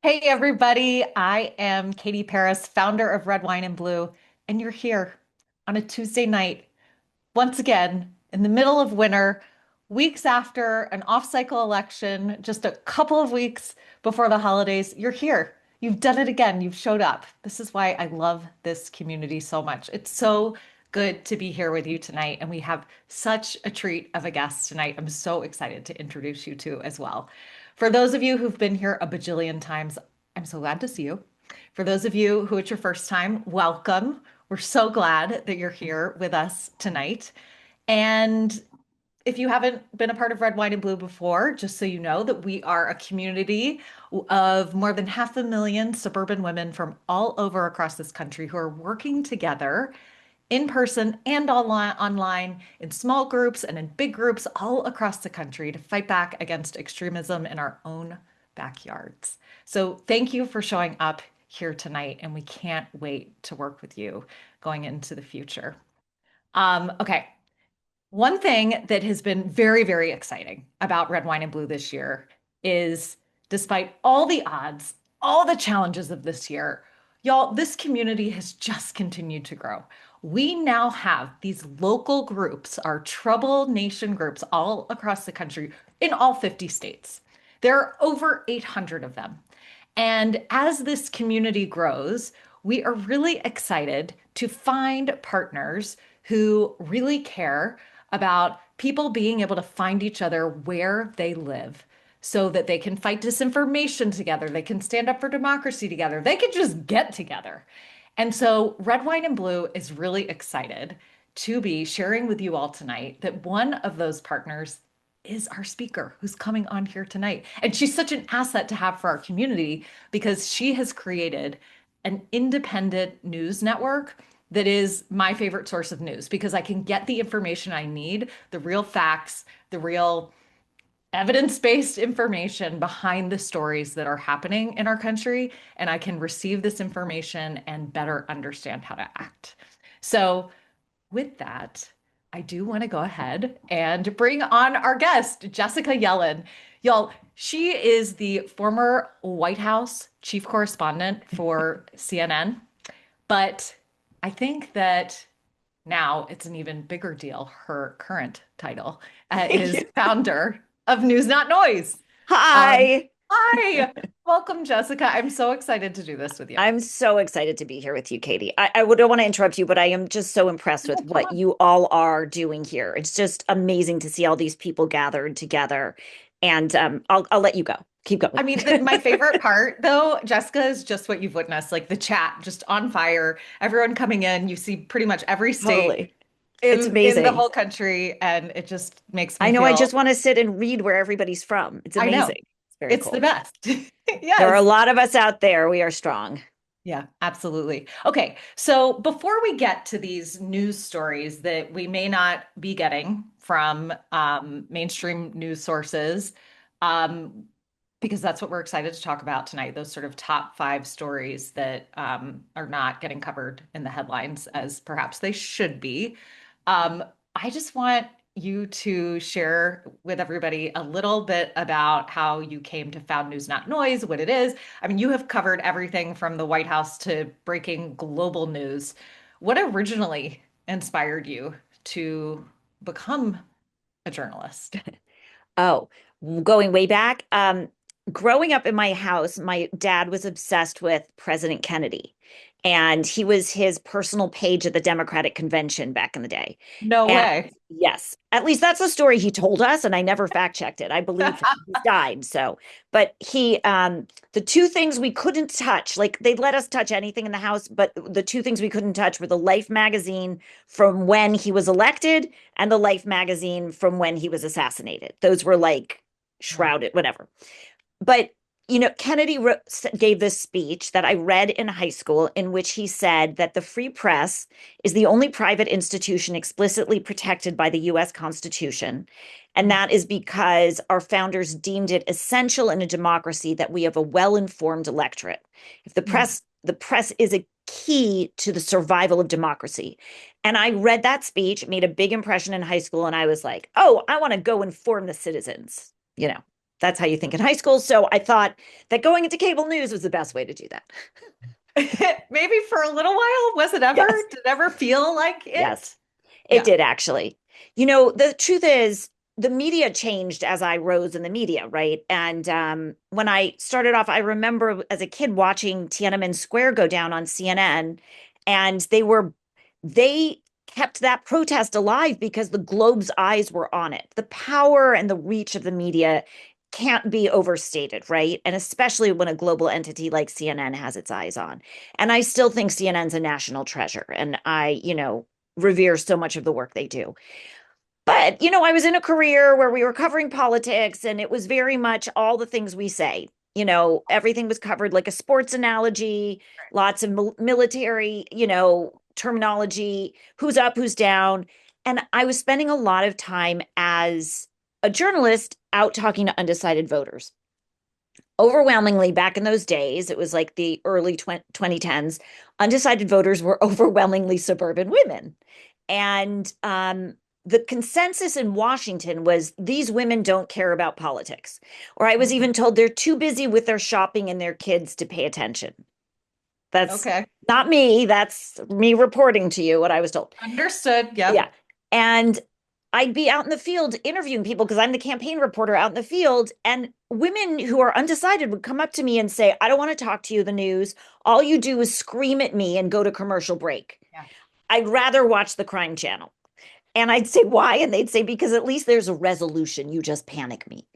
Hey, everybody. I am Katie Paris, founder of Red Wine and Blue, and you're here on a Tuesday night, once again, in the middle of winter, weeks after an off-cycle election, just a couple of weeks before the holidays. You're here. You've done it again. You've showed up. This is why I love this community so much. It's so good to be here with you tonight, and we have such a treat of a guest tonight. I'm so excited to introduce you to as well. For those of you who've been here a bajillion times, I'm so glad to see you. For those of you who it's your first time, welcome. We're so glad that you're here with us tonight. And if you haven't been a part of Red, White, and Blue before, just so you know that we are a community of more than 500,000 suburban women from all over across this country who are working together in person and online in small groups and in big groups all across the country to fight back against extremism in our own backyards. So thank you for showing up here tonight, and we can't wait to work with you going into the future. Okay. One thing that has been very, very exciting about Red Wine and Blue this year is despite all the odds, all the challenges of this year, y'all, this community has just continued to grow. We now have these local groups, our Trouble Nation groups, all across the country in all 50 states. There are over 800 of them. And as this community grows, we are really excited to find partners who really care about people being able to find each other where they live so that they can fight disinformation together. They can stand up for democracy together. They can just get together. And so Red, Wine, and Blue is really excited to be sharing with you all tonight that one of those partners is our speaker who's coming on here tonight. And she's such an asset to have for our community because she has created an independent news network that is my favorite source of news because I can get the information I need, the real facts, the real evidence-based information behind the stories that are happening in our country, and I can receive this information and better understand how to act. So, with that, I do want to go ahead and bring on our guest, Jessica Yellin. Y'all, she is the former White House chief correspondent for CNN, but I think that now it's an even bigger deal. Her current title Thank is you. founder of News Not Noise. Um, Hi. Hi, welcome, Jessica. I'm so excited to do this with you. I'm so excited to be here with you, Katie. I would don't want to interrupt you, but I am just so impressed with No, come what on. you all are doing here. It's just amazing to see all these people gathered together. And I'll let you go. Keep I going. mean, my favorite part, though, Jessica, is just what you've witnessed, like the chat just on fire, everyone coming in. You see pretty much every state Totally. It's in the amazing. whole country, and it just makes me I know I feel, just want to sit and read where everybody's from. It's I know, amazing. It's very it's the cool. best. There are a Yes. lot of us out there. We are strong. Yeah, absolutely. Okay, so before we get to these news stories that we may not be getting from mainstream news sources, um, because that's what we're excited to talk about tonight, those sort of top five stories that are not getting covered in the headlines as perhaps they should be. Um, I just want you to share with everybody a little bit about how you came to found News Not Noise, what it is. I mean, you have covered everything from the White House to breaking global news. What originally inspired you to become a journalist? Oh, going way back. Growing up in my house, my dad was obsessed with President Kennedy, and he was his personal page at the Democratic Convention back in the day. No And way. yes, at least that's the story he told us, and I never fact checked it. I believed him. He's died, so. But the two things we couldn't touch, like they let us touch anything in the house, but the two things we couldn't touch were the Life magazine from when he was elected and the Life magazine from when he was assassinated. Those were like Wow. shrouded, whatever. But Kennedy gave this speech that I read in high school in which he said that the free press is the only private institution explicitly protected by the US Constitution. And Mm, that is because our founders deemed it essential in a democracy that we have a well-informed electorate. If mm. the press is a key to the survival of democracy. And I read that speech, made a big impression in high school, and I was like, oh, I want to go inform the citizens. That's how you think in high school. So I thought that going into cable news was the best way to do that. Maybe for a little while. Was it ever? Yes. Did it ever feel like Yes. it? It Yeah. did actually. The truth is, the media changed as I rose in the media, right? And when I started off, I remember as a kid watching Tiananmen Square go down on CNN, and they kept that protest alive because the globe's eyes were on it. The power and the reach of the media can't be overstated, right? And especially when a global entity like CNN has its eyes on. And I still think CNN's a national treasure, and I revere so much of the work they do. But, I was in a career where we were covering politics and it was very much all the things we say. Everything was covered like a sports analogy, lots of military terminology, who's up, who's down. And I was spending a lot of time as a journalist out talking to undecided voters. Overwhelmingly, back in those days, it was like the early 2010s, undecided voters were overwhelmingly suburban women. And the consensus in Washington was these women don't care about politics. Or I was Mm, even told they're too busy with their shopping and their kids to pay attention. That's okay. not me. That's me reporting to you what I was told. Understood. Yeah. Yep. And I'd be out in the field interviewing people because I'm the campaign reporter out in the field. And women who are undecided would come up to me and say, I don't want to talk to you, the news. All you do is scream at me and go to commercial break. Yeah. I'd rather watch the crime channel. And I'd say, why? And they'd say, because at least there's a resolution. You just panic me.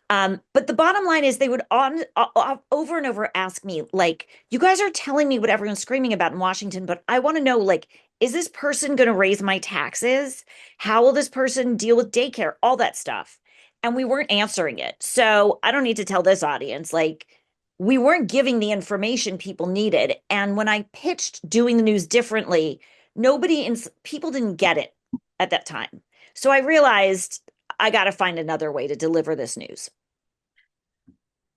But the bottom line is they would over and over ask me, like, you guys are telling me what everyone's screaming about in Washington, but I want to know, like, is this person going to raise my taxes? How will this person deal with daycare? All that stuff. And we weren't answering it. So I don't need to tell this audience, like, we weren't giving the information people needed. And when I pitched doing the news differently, people didn't get it at that time. So I realized I got to find another way to deliver this news.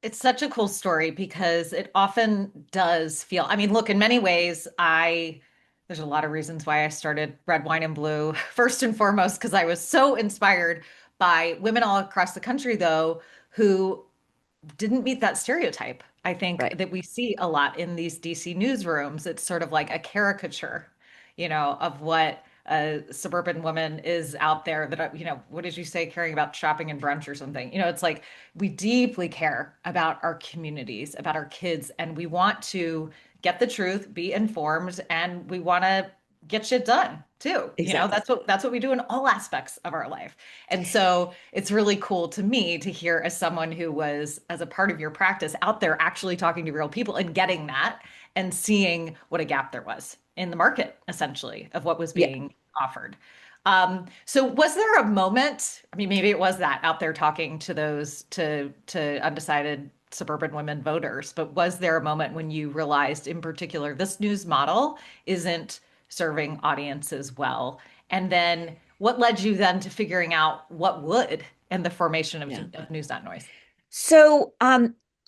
It's such a cool story because it often does feel, I mean, look, in many ways, there's a lot of reasons why I started Red Wine and Blue. First and foremost, because I was so inspired by women all across the country, though, who didn't meet that stereotype. I think Right. that we see a lot in these DC newsrooms. It's sort of like a caricature, of what a suburban woman is out there that, what did you say, caring about shopping and brunch or something? It's like we deeply care about our communities, about our kids, and we want to get the truth, be informed, and we want to get shit done too. Exactly. That's what we do in all aspects of our life. And so it's really cool to me to hear as someone who was, as a part of your practice, out there actually talking to real people and getting that and seeing what a gap there was in the market, essentially, of what was Yeah. being offered. So was there a moment, I mean, maybe it was that out there talking to those to undecided suburban women voters, but was there a moment when you realized in particular this news model isn't serving audiences well? And then what led you then to figuring out what would and the formation Yeah. of News.Noise? So,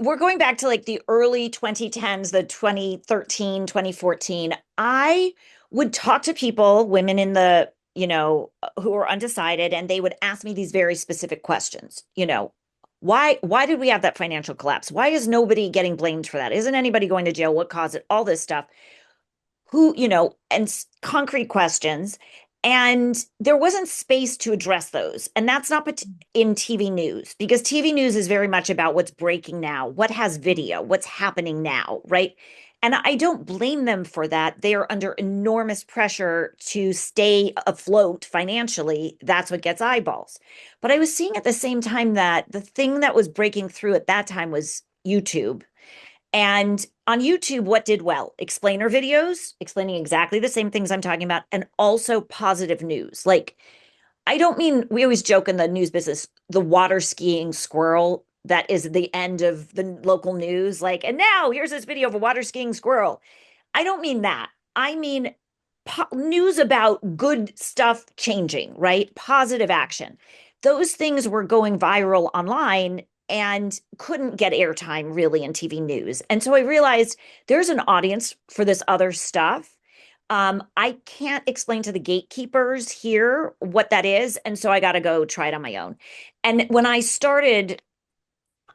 we're going back to like the early 2010s, the 2013, 2014. I would talk to people, women who were undecided, and they would ask me these very specific questions. Why did we have that financial collapse? Why is nobody getting blamed for that? Isn't anybody going to jail? What caused it? All this stuff. And concrete questions. And there wasn't space to address those. And that's not in TV news, because TV news is very much about what's breaking now, what has video, what's happening now, right? And I don't blame them for that. They are under enormous pressure to stay afloat financially. That's what gets eyeballs. But I was seeing at the same time that the thing that was breaking through at that time was YouTube. And on YouTube, what did well? Explainer videos, explaining exactly the same things I'm talking about, and also positive news. Like, I don't mean, we always joke in the news business, the water skiing squirrel that is the end of the local news. Like, and now here's this video of a water skiing squirrel. I don't mean that. I mean news about good stuff changing, right? Positive action. Those things were going viral online and couldn't get airtime really in TV news. And so I realized there's an audience for this other stuff. I can't explain to the gatekeepers here what that is. And so I got to go try it on my own. And when I started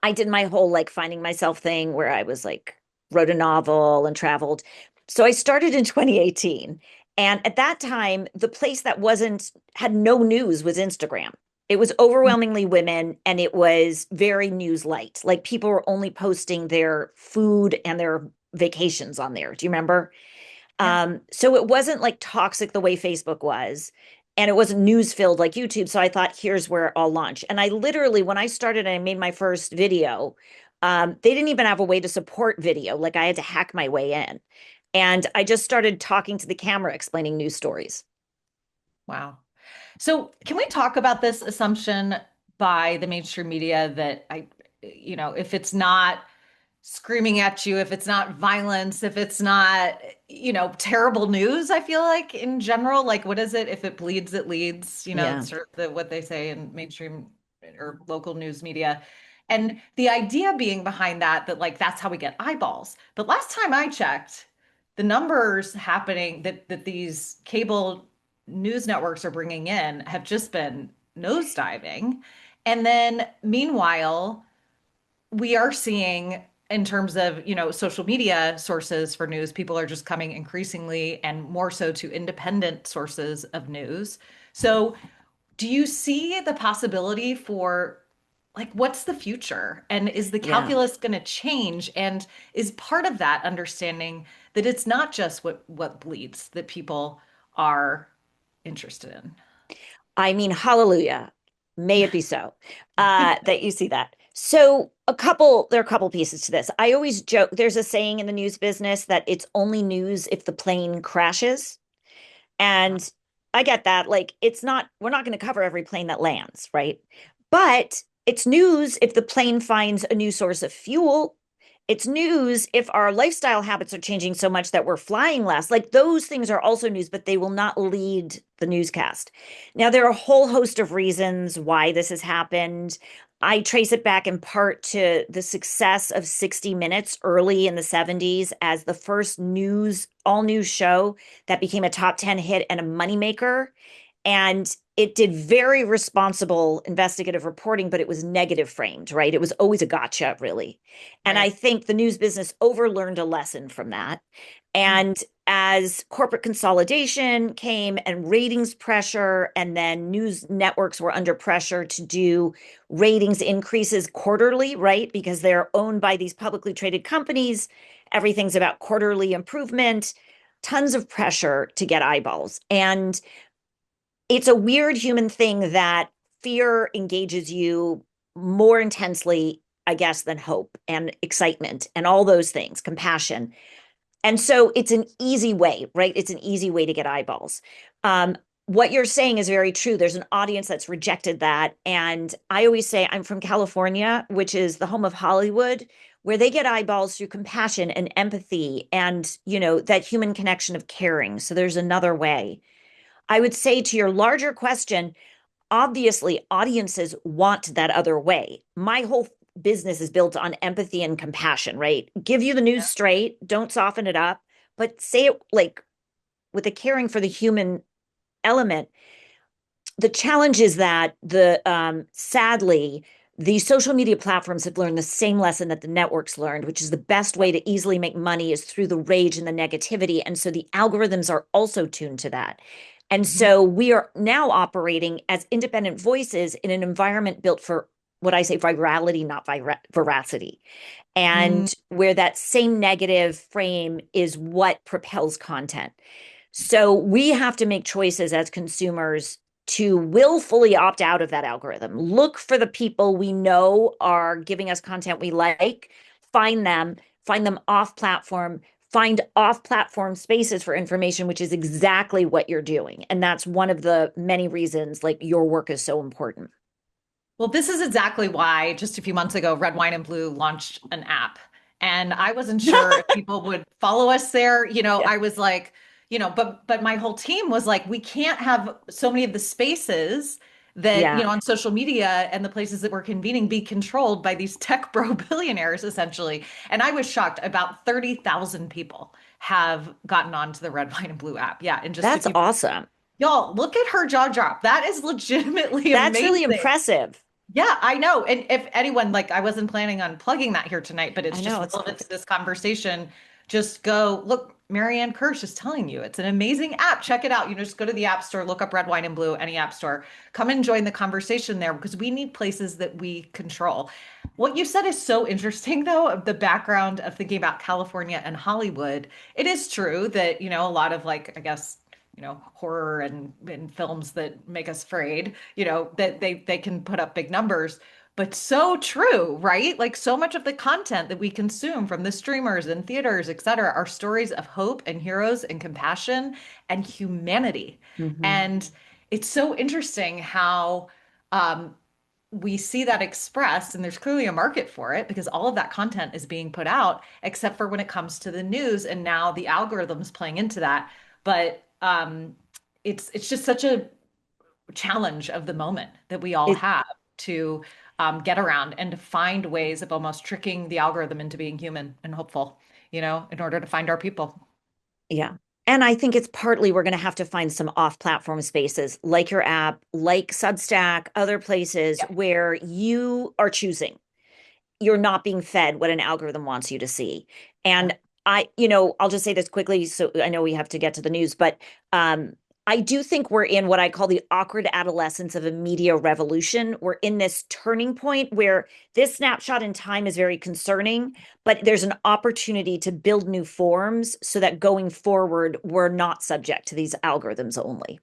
I did my whole like finding myself thing where I was like wrote a novel and traveled. So I started in 2018. And at that time, the place that wasn't had no news was Instagram. It was overwhelmingly women and it was very news light. Like people were only posting their food and their vacations on there. Do you remember? Yeah. So it wasn't like toxic the way Facebook was, and it wasn't news filled like YouTube. So I thought, here's where I'll launch. And I literally, when I started and I made my first video, they didn't even have a way to support video. Like I had to hack my way in. And I just started talking to the camera, explaining news stories. Wow. So, can we talk about this assumption by the mainstream media that if it's not screaming at you, if it's not violence, if it's not, terrible news, I feel like in general, like what is it? If it bleeds, it leads, Yeah. it's sort of what they say in mainstream or local news media. And the idea being behind that like that's how we get eyeballs. But last time I checked, the numbers happening that these cable news networks are bringing in have just been nosediving. And then meanwhile, we are seeing in terms of, social media sources for news, people are just coming increasingly and more so to independent sources of news. So, do you see the possibility for like what's the future? And is the Yeah. calculus going to change? And is part of that understanding that it's not just what bleeds that people are interested in? I mean, hallelujah. May it be so. That you see that. So there are a couple pieces to this. I always joke, there's a saying in the news business that it's only news if the plane crashes. And I get that. Like, we're not going to cover every plane that lands, right? But it's news if the plane finds a new source of fuel. It's news if our lifestyle habits are changing so much that we're flying less. Like, those things are also news, but they will not lead the newscast. Now, there are a whole host of reasons why this has happened. I trace it back in part to the success of 60 Minutes early in the 70s as the first all news show that became a top 10 hit and a moneymaker. And it did very responsible investigative reporting, but it was negative framed, right? It was always a gotcha, really. And I Right. think the news business overlearned a lesson from that. And as corporate consolidation came and ratings pressure, and then news networks were under pressure to do ratings increases quarterly, right? Because they're owned by these publicly traded companies. Everything's about quarterly improvement, tons of pressure to get eyeballs. And it's a weird human thing that fear engages you more intensely, I guess, than hope and excitement and all those things, compassion. And so it's an easy way, right? It's an easy way to get eyeballs. What you're saying is very true. There's an audience that's rejected that. And I always say I'm from California, which is the home of Hollywood, where they get eyeballs through compassion and empathy and, that human connection of caring. So there's another way. I would say to your larger question, obviously audiences want that other way. My whole business is built on empathy and compassion, right? Give you the news straight, don't soften it up, but say it like with a caring for the human element. The challenge is that the sadly the social media platforms have learned the same lesson that the networks learned, which is the best way to easily make money is through the rage and the negativity. And so the algorithms are also tuned to that. And Mhm. so we are now operating as independent voices in an environment built for what I say virality, not veracity. Mm. And where that same negative frame is what propels content. So we have to make choices as consumers to willfully opt out of that algorithm. Look for the people we know are giving us content we like, find them off platform, find off platform spaces for information, which is exactly what you're doing. And that's one of the many reasons like your work is so important. Well, this is exactly why just a few months ago, Red, Wine, and Blue launched an app. And I wasn't sure if people would follow us there. Yeah. I was like, but my whole team was like, we can't have so many of the spaces that, Yeah. on social media and the places that we're convening be controlled by these tech bro billionaires, essentially. And I was shocked. About 30,000 people have gotten onto the Red, Wine, and Blue app. Yeah, in just a That's few. awesome. Y'all, look at her jaw drop. That is legitimately That's really amazing. impressive. Yeah, I know. And if anyone, like, I wasn't planning on plugging that here tonight, but it's I just know it's relevant to this conversation. Just go look, Marianne Kirsch is telling you it's an amazing app. Check it out. You know, just go to the App Store, look up Red, Wine, and Blue, any app store. Come and join the conversation there because we need places that we control. What you said is so interesting, though, of the background of thinking about California and Hollywood. It is true that, you know, a lot of like, I guess, horror and films that make us afraid, that they can put up big numbers. But so true, right? Like so much of the content that we consume from the streamers and theaters, et cetera, are stories of hope and heroes and compassion and humanity. hmm And it's so interesting how um, we see that expressed, and there's clearly a market for it because all of that content is being put out, except for when it comes to the news, and now the algorithms playing into that. But it's just such a challenge of the moment that we all it have to get around and to find ways of almost tricking the algorithm into being human and hopeful, in order to find our people. yeah. And I think it's partly we're going to have to find some off-platform spaces like your app, like Substack, other places Yep. where you are choosing. You're not being fed what an algorithm wants you to see. Yeah. And I'll just say this quickly, so I know we have to get to the news, but um, I do think we're in what I call the awkward adolescence of a media revolution. We're in this turning point where this snapshot in time is very concerning, but there's an opportunity to build new forms so that going forward, we're not subject to these algorithms only.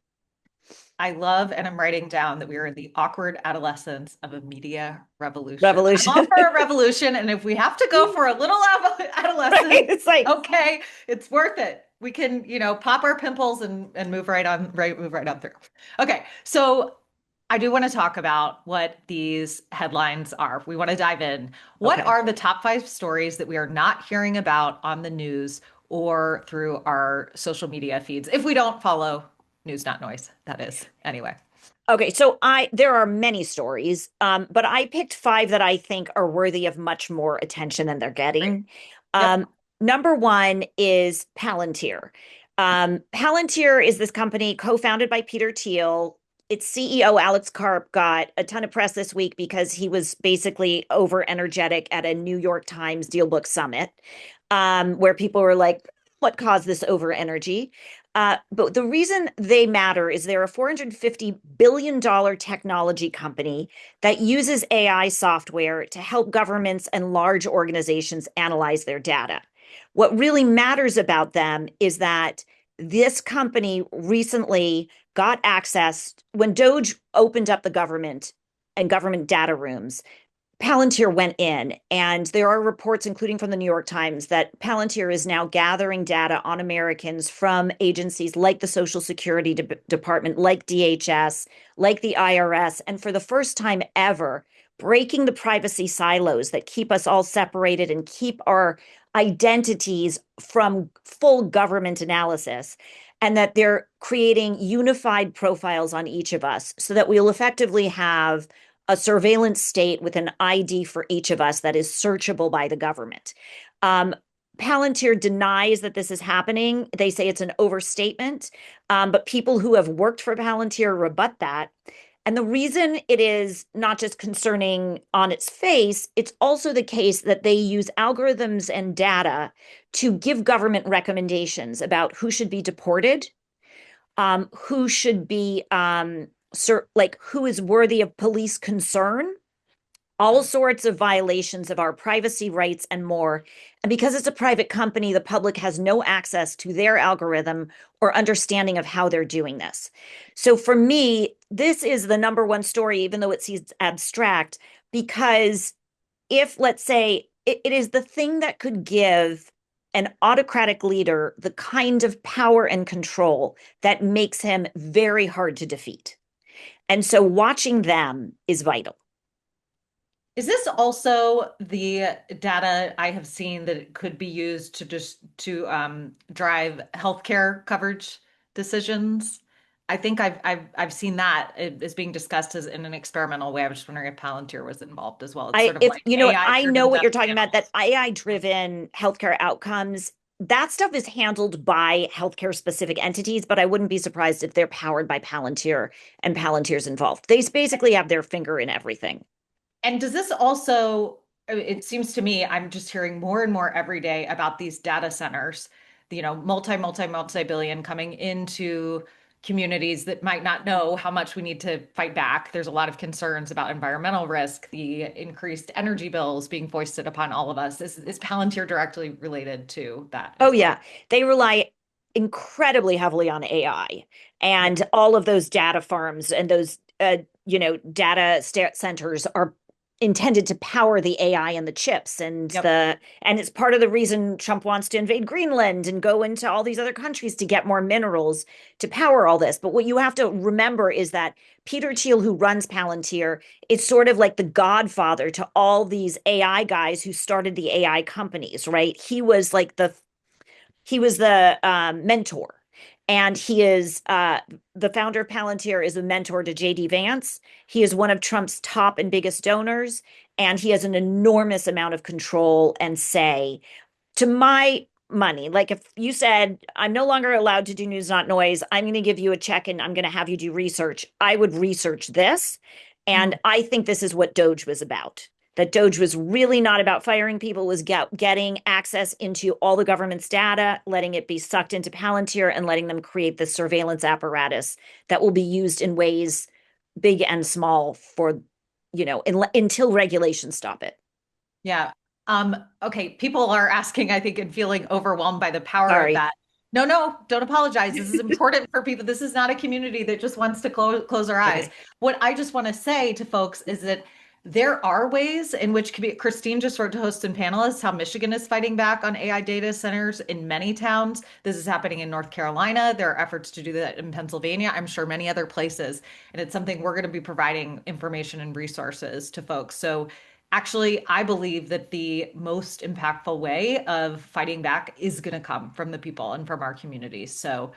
I love, and I'm writing down that we are in the awkward adolescence of a media revolution. I'm all Revolution. for a revolution, and if we have to go for a little Right? adolescence, It's like, okay, it's worth it. We can, pop our pimples and move right on, move right on through. Okay, so I do want to talk about what these headlines are. We want to dive in. What okay. are the top 5 stories that we are not hearing about on the news or through our social media feeds if we don't follow news, not noise, that is. Anyway. Okay, so I there are many stories, but I picked five that I think are worthy of much more attention than they're Great. getting. Yep. Um, Number one is Palantir. Palantir is this company co-founded by Peter Thiel. Its CEO, Alex Karp, got a ton of press this week because he was basically over energetic at a New York Times DealBook Summit, where people were like, what caused this over energy? But the reason they matter is they're a $450 billion technology company that uses AI software to help governments and large organizations analyze their data. What really matters about them is that this company recently got access when Doge opened up the government and government data rooms. Palantir went in, and there are reports, including from the New York Times, that Palantir is now gathering data on Americans from agencies like the Social Security Department, like DHS, like the IRS, and for the first time ever, breaking the privacy silos that keep us all separated and keep our identities from full government analysis. And that they're creating unified profiles on each of us so that we'll effectively have a surveillance state with an ID for each of us that is searchable by the government. Um, Palantir denies that this is happening. They say it's an overstatement, but people who have worked for Palantir rebut that. And the reason it is not just concerning on its face, it's also the case that they use algorithms and data to give government recommendations about who should be deported, who should be like who is worthy of police concern, all sorts of violations of our privacy rights and more. And because it's a private company, the public has no access to their algorithm or understanding of how they're doing this. So for me, this is the number one story, even though it seems abstract, because if, let's say, it is the thing that could give an autocratic leader the kind of power and control that makes him very hard to defeat. And so watching them is vital. Is this also the data I have seen that it could be used to just to drive healthcare coverage decisions? I think I've seen that it is being discussed as in an experimental way. I was just wondering if Palantir was involved as well. It's I sort of if like you know what AI I know driven what death you're talking about, that panels. AI driven healthcare outcomes that stuff is handled by healthcare specific entities, but I wouldn't be surprised if they're powered by Palantir and Palantir's involved. They basically have their finger in everything. And does this also, it seems to me, I'm just hearing more and more every day about these data centers, multi billion coming into communities that might not know how much we need to fight back. There's a lot of concerns about environmental risk, the increased energy bills being foisted upon all of us. Is Palantir directly related to that Oh as yeah, well? they rely incredibly heavily on AI Yeah. and all of those data farms and those data centers are intended to power the AI and the chips Yep. and it's part of the reason Trump wants to invade Greenland and go into all these other countries to get more minerals to power all this. But what you have to remember is that Peter Thiel, who runs Palantir, is sort of like the godfather to all these AI guys who started the AI companies, right? He was the mentor, and he is the founder of Palantir is a mentor to JD Vance. He is one of Trump's top and biggest donors, and he has an enormous amount of control and say. To my money, like if you said I'm no longer allowed to do news not noise, I'm going to give you a check and I'm going to have you do research, I would research this. And Mm. I think this is what Doge was about. That Doge was really not about firing people, was getting access into all the government's data, letting it be sucked into Palantir and letting them create the surveillance apparatus that will be used in ways big and small for, until regulations stop it. Yeah. Okay. People are asking, I think, and feeling overwhelmed by the power of Sorry. that. No, no, don't apologize. This is important for people. This is not a community that just wants to close our eyes. Okay. What I just want to say to folks is that there are ways in which Christine just wrote to hosts and panelists how Michigan is fighting back on AI data centers in many towns. This is happening in North Carolina. There are efforts to do that in Pennsylvania. I'm sure many other places. And it's something we're going to be providing information and resources to folks. So actually, I believe that the most impactful way of fighting back is going to come from the people and from our communities. So,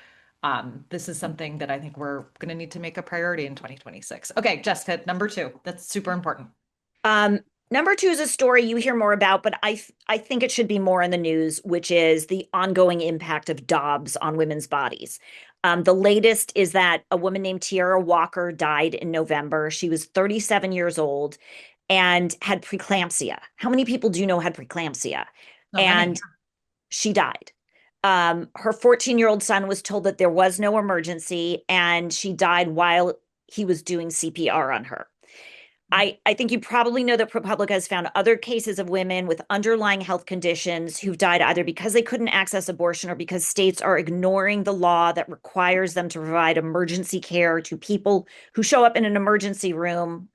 this is something that I think we're going to need to make a priority in 2026. Okay, Jessica, number two. That's super important. Um, Number two is a story you hear more about, but I think it should be more in the news, which is the ongoing impact of Dobbs on women's bodies. The latest is that a woman named Tiara Walker died in November. She was 37 years old and had preeclampsia. How many people do you know had preeclampsia? So many. And she died. Her 14-year-old son was told that there was no emergency, and she died while he was doing CPR on her. I think you probably know that ProPublica has found other cases of women with underlying health conditions who've died either because they couldn't access abortion or because states are ignoring the law that requires them to provide emergency care to people who show up in an emergency room,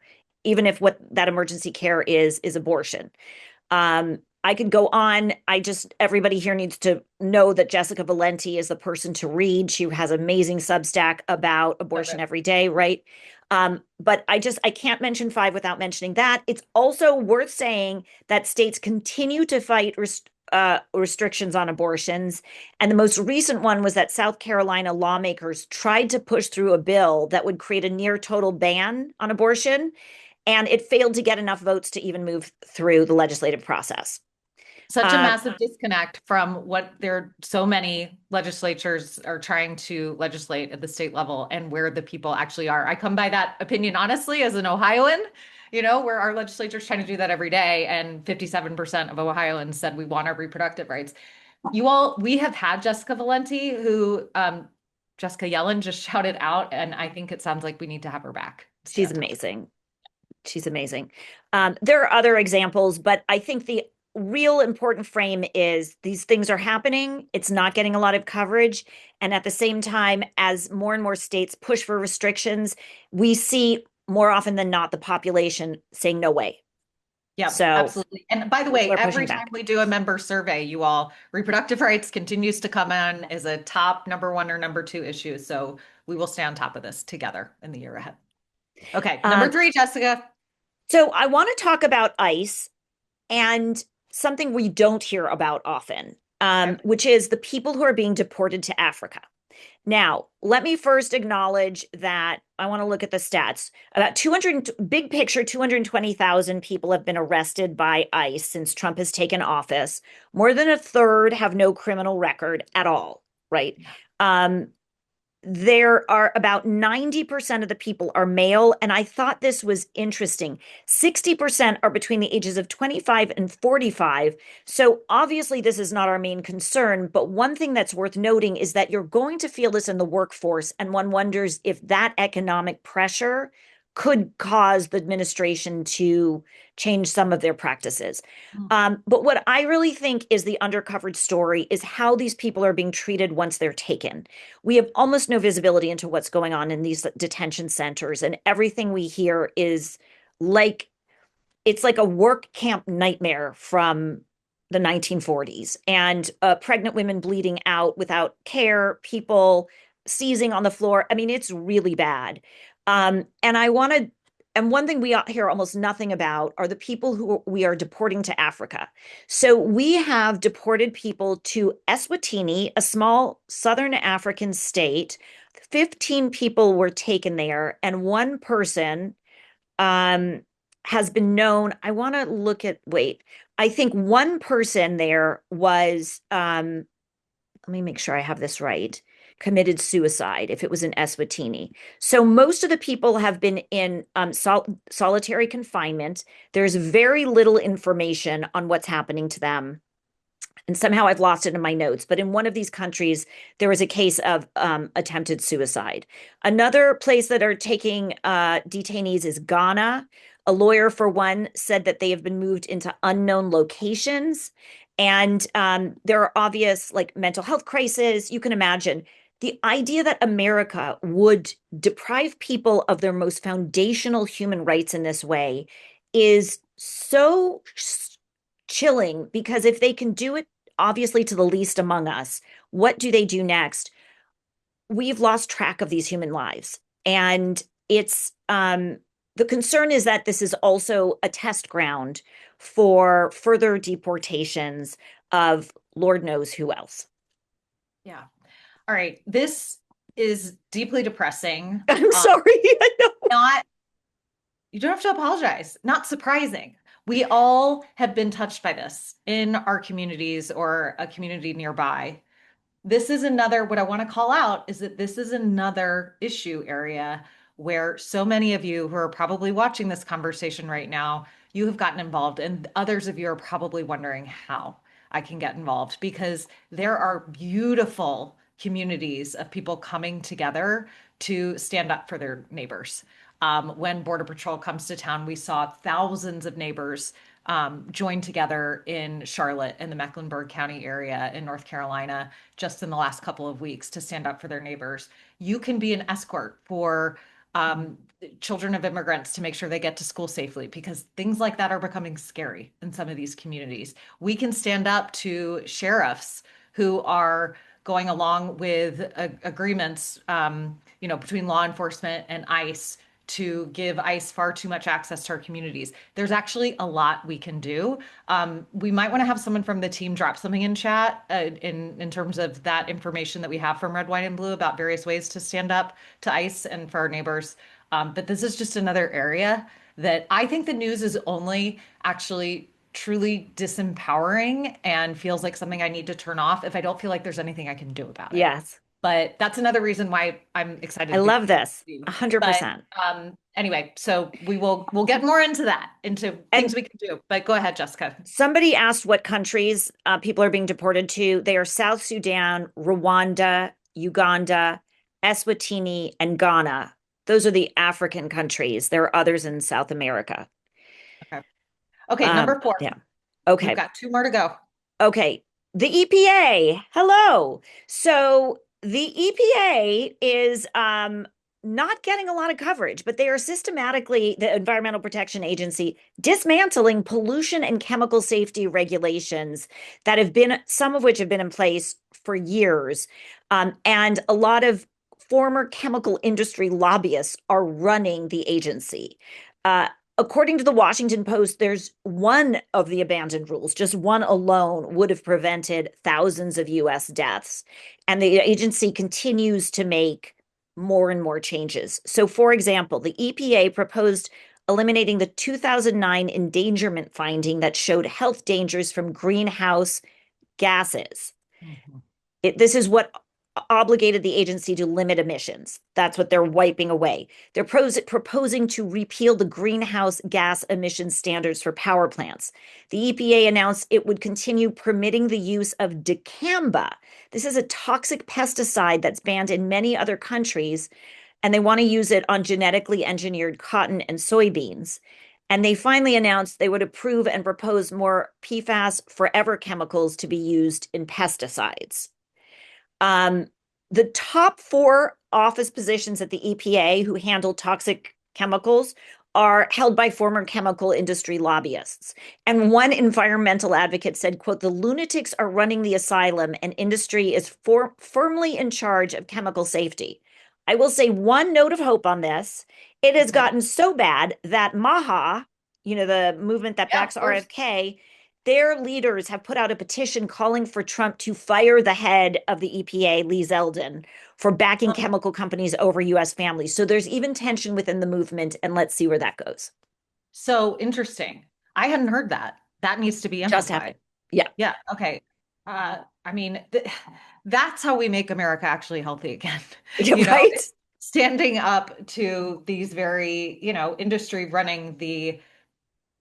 even if what that emergency care is abortion. I could go on. Everybody here needs to know that Jessica Valenti is the person to read. She has amazing Substack about Love abortion it. every day, right? But I can't mention five without mentioning that. It's also worth saying that states continue to fight restrictions on abortions. And the most recent one was that South Carolina lawmakers tried to push through a bill that would create a near total ban on abortion, and it failed to get enough votes to even move through the legislative process. Such a Uh, massive disconnect from what there so many legislatures are trying to legislate at the state level and where the people actually are. I come by that opinion honestly as an Ohioan, where our legislature is trying to do that every day, and 57% of Ohioans said we want our reproductive rights. We have had Jessica Valenti, who Jessica Yellin just shouted out, and I think it sounds like we need to have her back. Stay she's on top of amazing. She's amazing. There are other examples, but I think the real important frame is these things are happening. It's not getting a lot of coverage. And at the same time, as more and more states push for restrictions, we see more often than not the population saying no way. Yeah, So absolutely. And by the people way, are every pushing time back. we do a member survey, you all, reproductive rights continues to come in as a top number one or number two issue. So we will stay on top of this together in the year ahead. Okay, number Um, three, Jessica. so I want to talk about ICE and something we don't hear about often, Okay. which is the people who are being deported to Africa. Now, let me first acknowledge that I want to look at the stats. About 200, big picture, 220,000 people have been arrested by ICE since Trump has taken office. More than a third have no criminal record at all, right? Yeah. Um, there are about 90% of the people are male, and I thought this was interesting. 60% are between the ages of 25 and 45. So obviously this is not our main concern, but one thing that's worth noting is that you're going to feel this in the workforce, and one wonders if that economic pressure could cause the administration to change some of their practices. Mm. But what I really think is the undercovered story is how these people are being treated once they're taken. We have almost no visibility into what's going on in these detention centers, and everything we hear is like it's like a work camp nightmare from the 1940s, and pregnant women bleeding out without care, people seizing on the floor. I mean, it's really bad. And one thing we hear almost nothing about are the people who we are deporting to Africa. So we have deported people to Eswatini, a small southern African state. 15 people were taken there, and one person um, has been known. I want to look at, wait, I think one person there was, let me make sure I have this right, committed suicide if it was in Eswatini. So most of the people have been in solitary confinement. There's very little information on what's happening to them, and somehow I've lost it in my notes, but in one of these countries, there was a case of attempted suicide. Another place that are taking detainees is Ghana. A lawyer for one said that they have been moved into unknown locations. And there are obvious like mental health crises. You can imagine the idea that America would deprive people of their most foundational human rights in this way is so chilling, because if they can do it obviously to the least among us, what do they do next? We've lost track of these human lives. And it's the concern is that this is also a test ground for further deportations of Lord knows who else. Yeah. All right. This is deeply depressing. I'm Um, sorry. I know. not, you don't have to apologize. Not surprising. We all have been touched by this in our communities or a community nearby. This is another, what I want to call out is that this is another issue area where so many of you who are probably watching this conversation right now, you have gotten involved, and others of you are probably wondering how I can get involved, because there are beautiful communities of people coming together to stand up for their neighbors. When Border Patrol comes to town, we saw thousands of neighbors joined together in Charlotte in the Mecklenburg County area in North Carolina just in the last couple of weeks to stand up for their neighbors. You can be an escort for children of immigrants to make sure they get to school safely, because things like that are becoming scary in some of these communities. We can stand up to sheriffs who are going along with agreements, between law enforcement and ICE to give ICE far too much access to our communities. There's actually a lot we can do. We might want to have someone from the team drop something in chat in terms of that information that we have from Red, White, and Blue about various ways to stand up to ICE and for our neighbors. But this is just another area that I think the news is only actually truly disempowering and feels like something I need to turn off if I don't feel like there's anything I can do about it. Yes. But that's another reason why I'm excited I to be love this. you. But 100%. anyway, so we'll get more into that, into And things we can do. But go ahead, Jessica. somebody asked what countries people are being deported to. They are South Sudan, Rwanda, Uganda, Eswatini, and Ghana. Those are the African countries. There are others in South America. Okay. Okay, number four. Yeah. We've Okay. got two more to go. Okay. The EPA. Hello. So the EPA is not getting a lot of coverage, but they are systematically, the Environmental Protection Agency, dismantling pollution and chemical safety regulations that have been, some of which have been in place for years. And a lot of former chemical industry lobbyists are running the agency. according to the Washington Post, there's one of the abandoned rules, just one alone would have prevented thousands of US deaths. And the agency continues to make more and more changes. So, for example, the EPA proposed eliminating the 2009 endangerment finding that showed health dangers from greenhouse gases. Mhm. This is what obligated the agency to limit emissions. That's what they're wiping away. They're proposing to repeal the greenhouse gas emission standards for power plants. The EPA announced it would continue permitting the use of dicamba. This is a toxic pesticide that's banned in many other countries, and they want to use it on genetically engineered cotton and soybeans. And they finally announced they would approve and propose more PFAS forever chemicals to be used in pesticides. Um, the top four office positions at the EPA who handle toxic chemicals are held by former chemical industry lobbyists. And one environmental advocate said, quote, the lunatics are running the asylum and industry is firmly in charge of chemical safety. I will say one note of hope on this. It has Okay. gotten so bad that MAHA, the movement that Yeah, backs of course. RFK, their leaders have put out a petition calling for Trump to fire the head of the EPA, Lee Zeldin, for backing chemical companies over US families. So there's even tension within the movement, and let's see where that goes. So interesting. I hadn't heard that. That needs to be Just amplified. happened. Yeah. Yeah. Okay. I mean, that's how we make America actually healthy again. Yeah, You know, right? it's standing up to these very, industry running the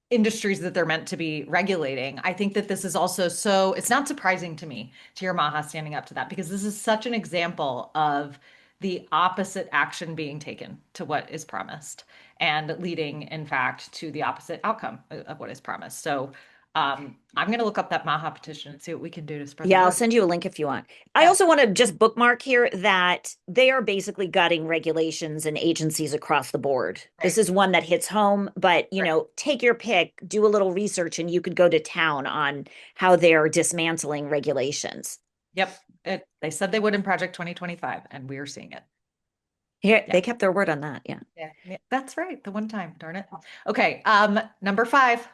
industries that they're meant to be regulating. I think that this is also so, it's not surprising to me to hear Maha standing up to that because this is such an example of the opposite action being taken to what is promised and leading, in fact, to the opposite outcome of what is promised. So I'm going to look up that Maha petition and see what we can do to spread the Yeah, I'll word. send you a link if you want. I Yeah, also want to just bookmark here that they are basically gutting regulations and agencies across the board. This right, is one that hits home, but right. take your pick, do a little research, and you could go to town on how they're dismantling regulations. Yep. They said they would in Project 2025, and we are seeing it. Here, Yeah. they kept their word on that. Yeah. Yeah, yeah, that's right. The one time, darn it. Okay, number five.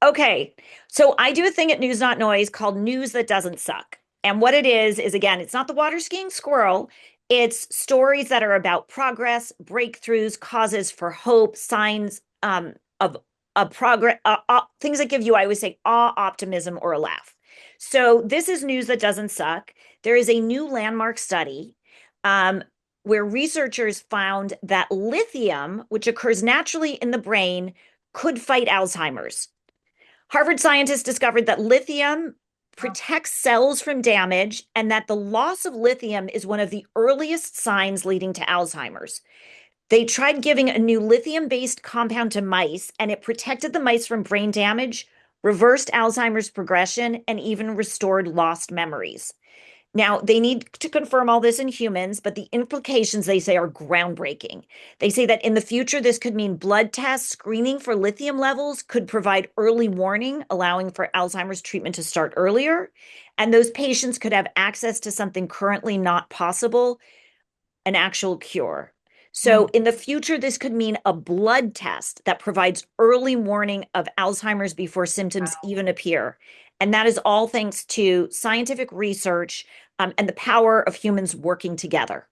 Okay. So I do a thing at News Not Noise called News That Doesn't Suck. And what it is again, it's not the water skiing squirrel. It's stories that are about progress, breakthroughs, causes for hope, signs of a progress, things that give you, I always say, awe, optimism, or a laugh. So this is News That Doesn't Suck. There is a new landmark study um, where researchers found that lithium, which occurs naturally in the brain, could fight Alzheimer's. Harvard scientists discovered that lithium Wow. protects cells from damage and that the loss of lithium is one of the earliest signs leading to Alzheimer's. They tried giving a new lithium based compound to mice, and it protected the mice from brain damage, reversed Alzheimer's progression, and even restored lost memories. Now, they need to confirm all this in humans, but the implications, they say, are groundbreaking. They say that in the future, this could mean blood tests, screening for lithium levels could provide early warning, allowing for Alzheimer's treatment to start earlier. And those patients could have access to something currently not possible, an actual cure. So Mm. in the future, this could mean a blood test that provides early warning of Alzheimer's before symptoms Wow. even appear. And that is all thanks to scientific research and the power of humans working together.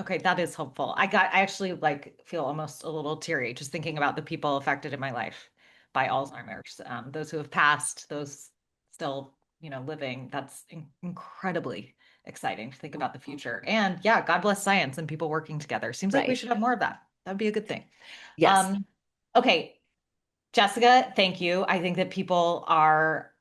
Okay, that is helpful. I actually like feel almost a little teary just thinking about the people affected in my life by Alzheimer's. Those who have passed, those still, living. That's incredibly exciting to think about the future. And yeah, God bless science and people working together. Seems like we Right. should have more of that. That'd be a good thing. Yes. Um, okay, Jessica, thank you. I think that people are,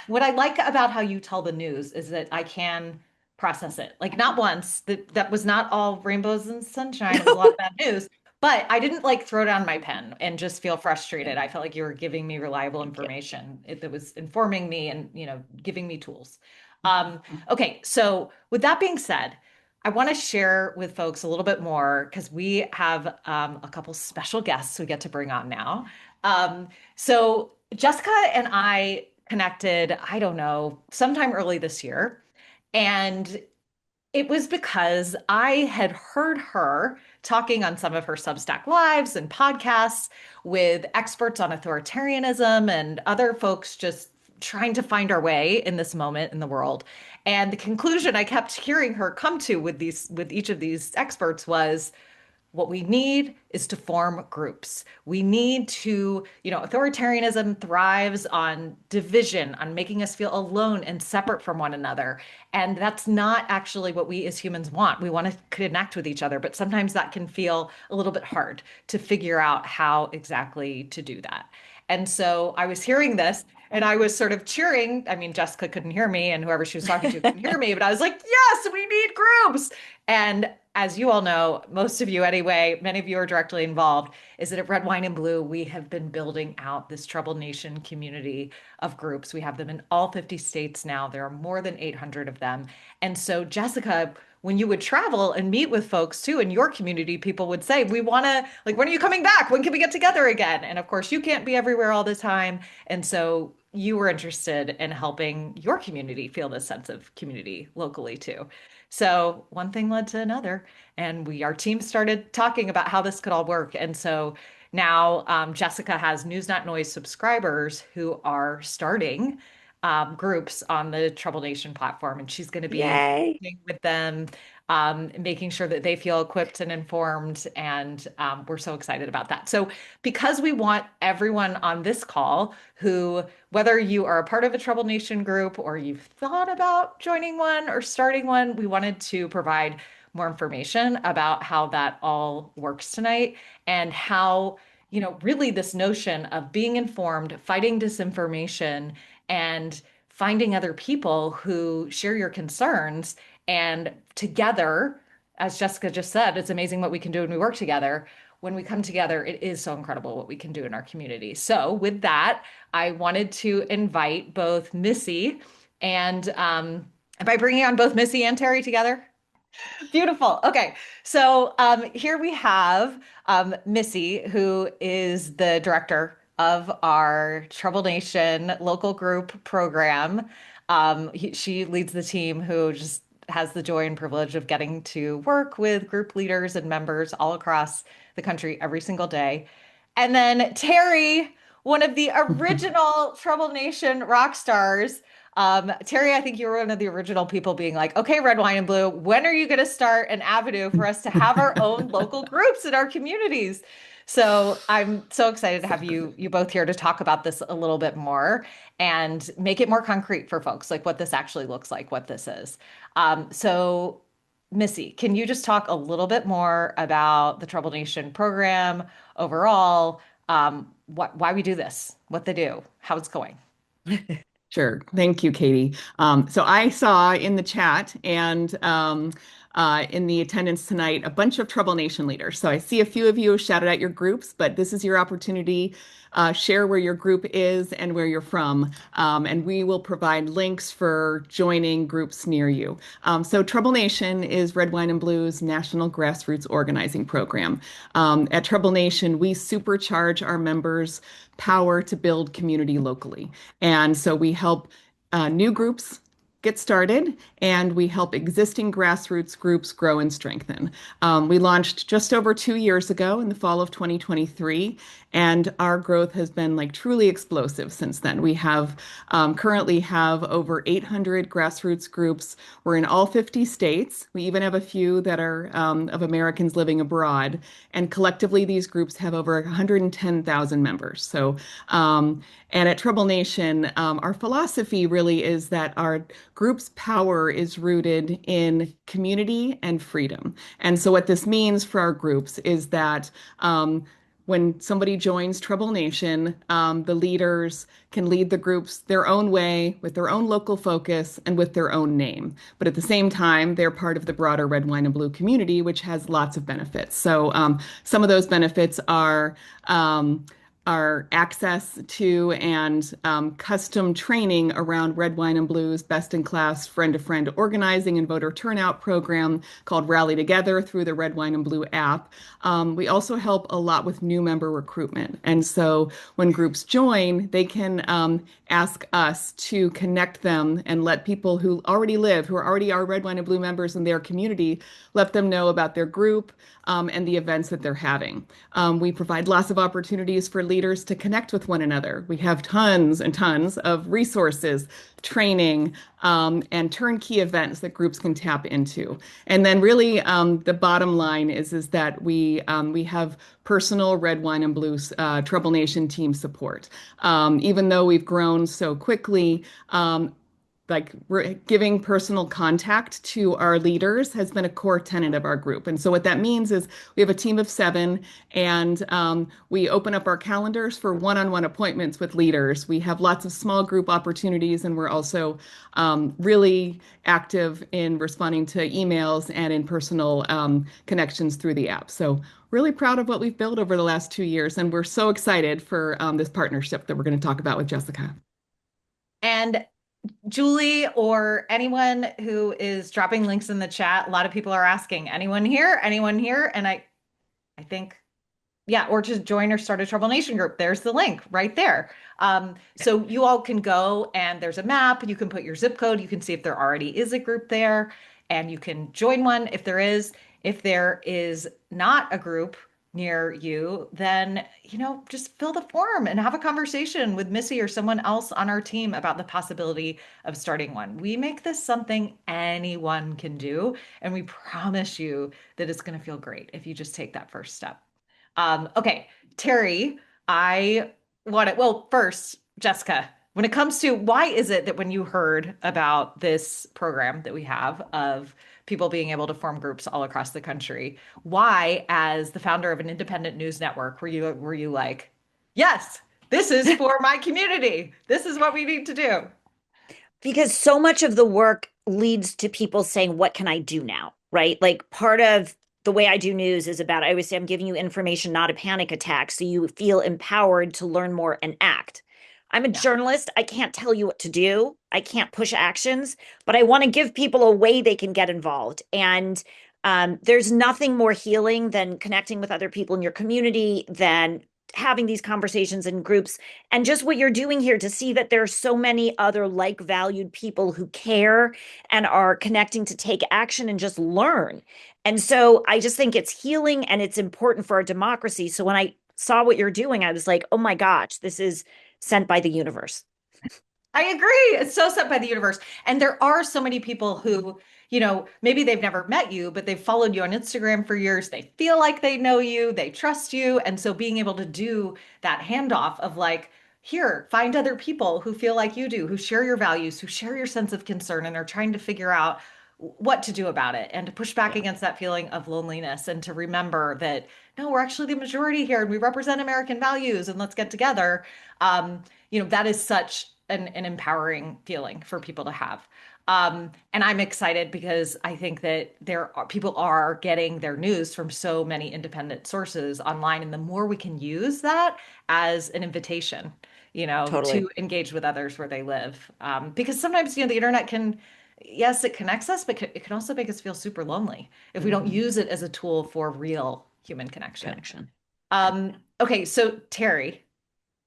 what I like about how you tell the news is that I can process it. Like not once, that was not all rainbows and sunshine. It was a lot of bad news, but I didn't like throw down my pen and just feel frustrated. I felt like you were giving me reliable Thank you. information that was informing me and, giving me tools. Um, okay, so with that being said, I want to share with folks a little bit more because we have a couple special guests we get to bring on now. So Jessica and I connected, I don't know, sometime early this year. And it was because I had heard her talking on some of her Substack lives and podcasts with experts on authoritarianism and other folks just trying to find our way in this moment in the world. And the conclusion I kept hearing her come to with each of these experts was what we need is to form groups. We need to, authoritarianism thrives on division, on making us feel alone and separate from one another. And that's not actually what we as humans want. We want to connect with each other, but sometimes that can feel a little bit hard to figure out how exactly to do that. And so I was hearing this and I was sort of cheering. I mean, Jessica couldn't hear me and whoever she was talking to couldn't hear me, but I was like, yes, we need groups. And as you all know, most of you anyway, many of you are directly involved, is that at Red Wine and Blue, we have been building out this Troubled Nation community of groups. We have them in all 50 states now. There are more than 800 of them. And so, Jessica, when you would travel and meet with folks too in your community, people would say, we want to, like, when are you coming back? When can we get together again? And of course, you can't be everywhere all the time. And so, you were interested in helping your community feel this sense of community locally too. So one thing led to another, and our team started talking about how this could all work. And so now Jessica has News Not Noise subscribers who are starting groups on the Trouble Nation platform, and she's going to be Yay. working with them, making sure that they feel equipped and informed. And we're so excited about that. So, because we want everyone on this call who, whether you are a part of a Trouble Nation group or you've thought about joining one or starting one, we wanted to provide more information about how that all works tonight and how, really this notion of being informed, fighting disinformation, and finding other people who share your concerns. And together, as Jessica just said, it's amazing what we can do when we work together. When we come together, it is so incredible what we can do in our community. So, with that, I wanted to invite both Missy and am I bringing on both Missy and Terry together? Beautiful. Okay. So here we have Missy, who is the director of our Trouble Nation local group program. She leads the team who just has the joy and privilege of getting to work with group leaders and members all across the country every single day. And then Terry, one of the original Trouble Nation rock stars. Terry, I think you were one of the original people being like, okay, Red Wine and Blue, when are you going to start an avenue for us to have our own local groups in our communities? So I'm so excited to have you both here to talk about this a little bit more and make it more concrete for folks, like what this actually looks like, what this is. So Missy, can you just talk a little bit more about the Trouble Nation program overall? Why we do this, what they do, how it's going. Sure. Thank you, Katie. So I saw in the chat and in the attendance tonight a bunch of Trouble Nation leaders. So I see a few of you shouted out your groups, but this is your opportunity. Share where your group is and where you're from, and we will provide links for joining groups near you. So Trouble Nation is Red Wine and Blue's national grassroots organizing program. At Trouble Nation, we supercharge our members' power to build community locally. And so we help new groups get started, and we help existing grassroots groups grow and strengthen. We launched just over 2 years ago in the fall of 2023, and our growth has been like truly explosive since then. We have currently have over 800 grassroots groups. We're in all 50 states. We even have a few that are of Americans living abroad, and collectively these groups have over 110,000 members. So, and at Trouble Nation, our philosophy really is that our group's power is rooted in community and freedom. And so what this means for our groups is that when somebody joins Trouble Nation, the leaders can lead the groups their own way, with their own local focus and with their own name. But at the same time, they're part of the broader Red Wine and Blue community, which has lots of benefits. So some of those benefits are our access to and custom training around Red Wine and Blue's best-in-class friend-to-friend organizing and voter turnout program called Rally Together through the Red Wine and Blue app. We also help a lot with new member recruitment. And so when groups join, they can ask us to connect them and let people who already live, who are already our Red Wine and Blue members in their community, let them know about their group and the events that they're having. We provide lots of opportunities for leaders to connect with one another. We have tons and tons of resources, training, and turnkey events that groups can tap into. And then really the bottom line is that we have personal Red Wine and Blue Trouble Nation team support. Even though we've grown so quickly, like giving personal contact to our leaders has been a core tenet of our group. And so what that means is we have a team of 7, and we open up our calendars for one-on-one appointments with leaders. We have lots of small group opportunities, and we're also really active in responding to emails and in personal connections through the app. So really proud of what we've built over the last 2 years, and we're so excited for this partnership that we're going to talk about with Jessica. And Julie or anyone who is dropping links in the chat, a lot of people are asking, anyone here? Anyone here? And I think, yeah, or just join or start a Trouble Nation group. There's the link right there. So you all can go and there's a map. You can put your zip code. You can see if there already is a group there and you can join one if there is. If there is not a group near you, then, just fill the form and have a conversation with Missy or someone else on our team about the possibility of starting one. We make this something anyone can do, and we promise you that it's going to feel great if you just take that first step. Okay, Terry, I want it. Well, first, Jessica, when it comes to why is it that when you heard about this program that we have of people being able to form groups all across the country, why, as the founder of an independent news network, were you like, yes, this is for my community. This is what we need to do. Because so much of the work leads to people saying, what can I do now? Right? Like part of the way I do news is about, I always say, I'm giving you information, not a panic attack. So you feel empowered to learn more and act. I'm a Yeah. journalist. I can't tell you what to do. I can't push actions, but I want to give people a way they can get involved. And there's nothing more healing than connecting with other people in your community, than having these conversations in groups, and just what you're doing here to see that there are so many other like valued people who care and are connecting to take action and just learn. And so I just think it's healing and it's important for our democracy. So when I saw what you're doing, I was like, oh my gosh, this is sent by the universe. I agree. It's so set by the universe. And there are so many people who, maybe they've never met you, but they've followed you on Instagram for years. They feel like they know you, they trust you. And so being able to do that handoff of like, here, find other people who feel like you do, who share your values, who share your sense of concern and are trying to figure out what to do about it and to push back Yeah, against that feeling of loneliness and to remember that, no, we're actually the majority here and we represent American values and let's get together. That is such an empowering feeling for people to have. And I'm excited because I think that people are getting their news from so many independent sources online. And the more we can use that as an invitation, totally. to engage with others where they live. Because sometimes, the internet can, yes, it connects us, but it can also make us feel super lonely if we don't Mhm. use it as a tool for real human connection. Connection. Yeah. Okay, so Terry,